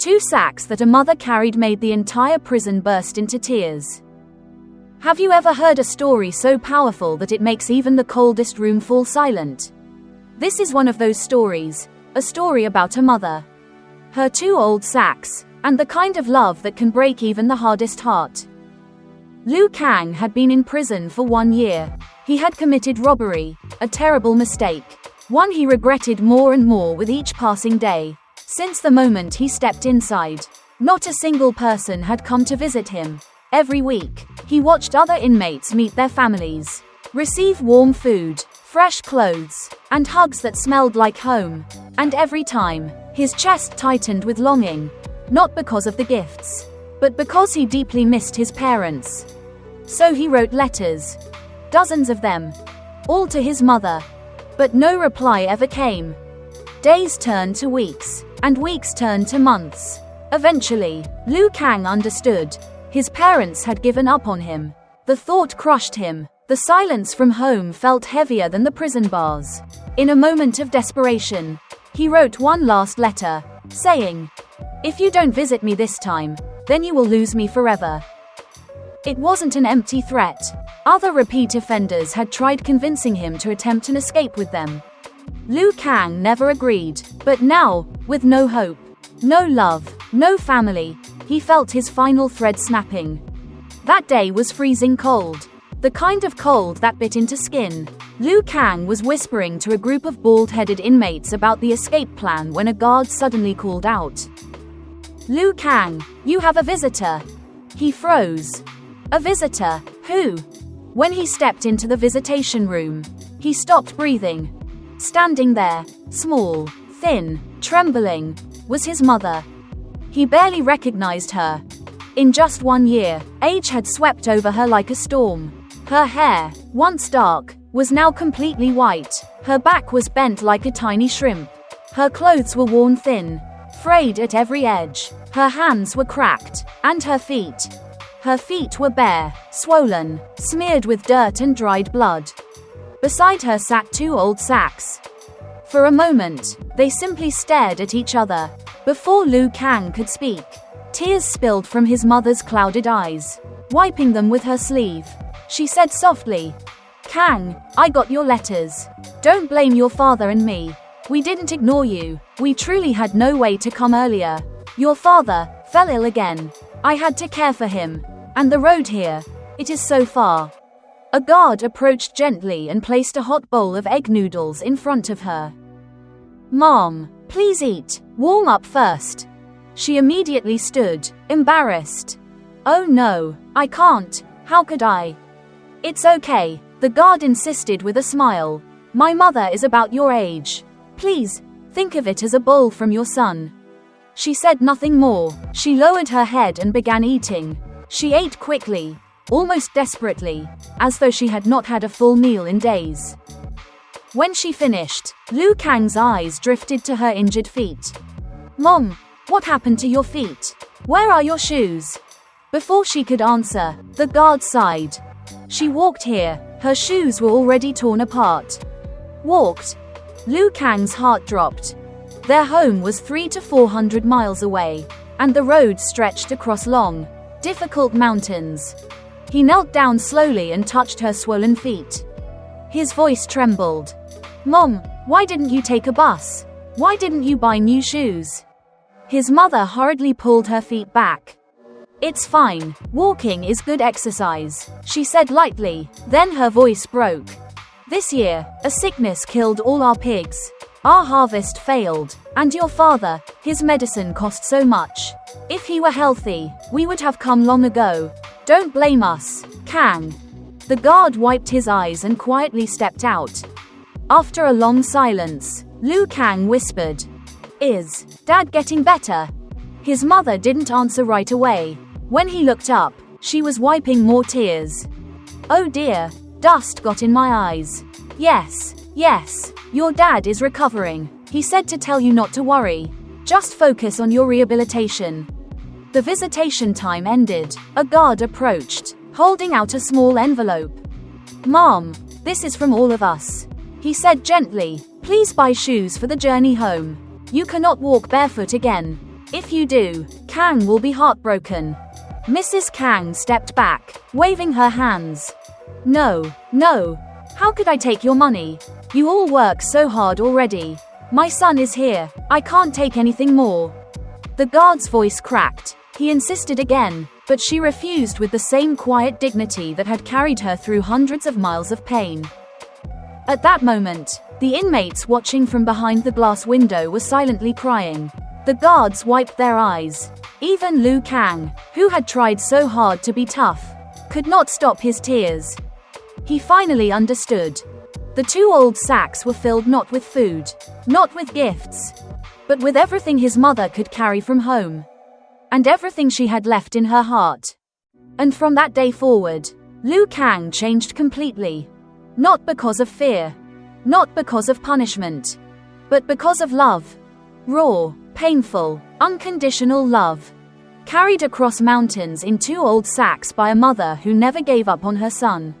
2 sacks that a mother carried made the entire prison burst into tears. Have you ever heard a story so powerful that it makes even the coldest room fall silent? This is one of those stories, a story about a mother, her 2 old sacks, and the kind of love that can break even the hardest heart. Liu Kang had been in prison for 1 year. He had committed robbery, a terrible mistake, one he regretted more and more with each passing day. Since the moment he stepped inside, not a single person had come to visit him. Every week, he watched other inmates meet their families, receive warm food, fresh clothes, and hugs that smelled like home. And every time, his chest tightened with longing, not because of the gifts, but because he deeply missed his parents. So he wrote letters, dozens of them, all to his mother. But no reply ever came. Days turned to weeks, and weeks turned to months. Eventually, Liu Kang understood. His parents had given up on him. The thought crushed him. The silence from home felt heavier than the prison bars. In a moment of desperation, he wrote one last letter, saying, "If you don't visit me this time, then you will lose me forever." It wasn't an empty threat. Other repeat offenders had tried convincing him to attempt an escape with them. Liu Kang never agreed, but now, with no hope, no love, no family, he felt his final thread snapping. That day was freezing cold. The kind of cold that bit into skin. Liu Kang was whispering to a group of bald-headed inmates about the escape plan when a guard suddenly called out, "Liu Kang, you have a visitor." He froze. A visitor? Who? When he stepped into the visitation room, he stopped breathing. Standing there, small, thin, trembling, was his mother. He barely recognized her. In just 1 year, age had swept over her like a storm. Her hair, once dark, was now completely white. Her back was bent like a tiny shrimp. Her clothes were worn thin, frayed at every edge. Her hands were cracked, and her feet. Her feet were bare, swollen, smeared with dirt and dried blood. Beside her sat 2 old sacks. For a moment, they simply stared at each other. Before Liu Kang could speak, tears spilled from his mother's clouded eyes. Wiping them with her sleeve, she said softly, "Kang, I got your letters. Don't blame your father and me. We didn't ignore you. We truly had no way to come earlier. Your father fell ill again. I had to care for him. And the road here, it is so far." A guard approached gently and placed a hot bowl of egg noodles in front of her. "Mom, please eat. Warm up first." She immediately stood, embarrassed. "Oh no, I can't. How could I?" "It's okay," the guard insisted with a smile. "My mother is about your age. Please, think of it as a bowl from your son." She said nothing more. She lowered her head and began eating. She ate quickly, almost desperately, as though she had not had a full meal in days. When she finished, Liu Kang's eyes drifted to her injured feet. "Mom, what happened to your feet? Where are your shoes?" Before she could answer, the guard sighed. "She walked here. Her shoes were already torn apart." Walked? Liu Kang's heart dropped. Their home was 300 to 400 miles away, and the road stretched across long, difficult mountains. He knelt down slowly and touched her swollen feet. His voice trembled. "Mom, why didn't you take a bus? Why didn't you buy new shoes?" His mother hurriedly pulled her feet back. "It's fine. Walking is good exercise," she said lightly. Then her voice broke. "This year, a sickness killed all our pigs. Our harvest failed. And your father, his medicine cost so much. If he were healthy, we would have come long ago. Don't blame us, Kang." The guard wiped his eyes and quietly stepped out. After a long silence, Liu Kang whispered, "Is Dad getting better?" His mother didn't answer right away. When he looked up, she was wiping more tears. "Oh dear, dust got in my eyes. Yes, your dad is recovering. He said to tell you not to worry. Just focus on your rehabilitation." The visitation time ended. A guard approached, holding out a small envelope. "Mom, this is from all of us," he said gently. "Please buy shoes for the journey home. You cannot walk barefoot again. If you do, Kang will be heartbroken. Mrs. Kang stepped back, waving her hands. No, no. How could I take your money? You all work so hard already. My son is here. I can't take anything more. The guard's voice cracked. He insisted again, but she refused with the same quiet dignity that had carried her through hundreds of miles of pain. At that moment, the inmates watching from behind the glass window were silently crying. The guards wiped their eyes. Even Liu Kang, who had tried so hard to be tough, could not stop his tears. He finally understood. The 2 old sacks were filled not with food, not with gifts, but with everything his mother could carry from home, and everything she had left in her heart. And from that day forward, Liu Kang changed completely. Not because of fear, not because of punishment, but because of love. Raw, painful, unconditional love. Carried across mountains in 2 old sacks by a mother who never gave up on her son.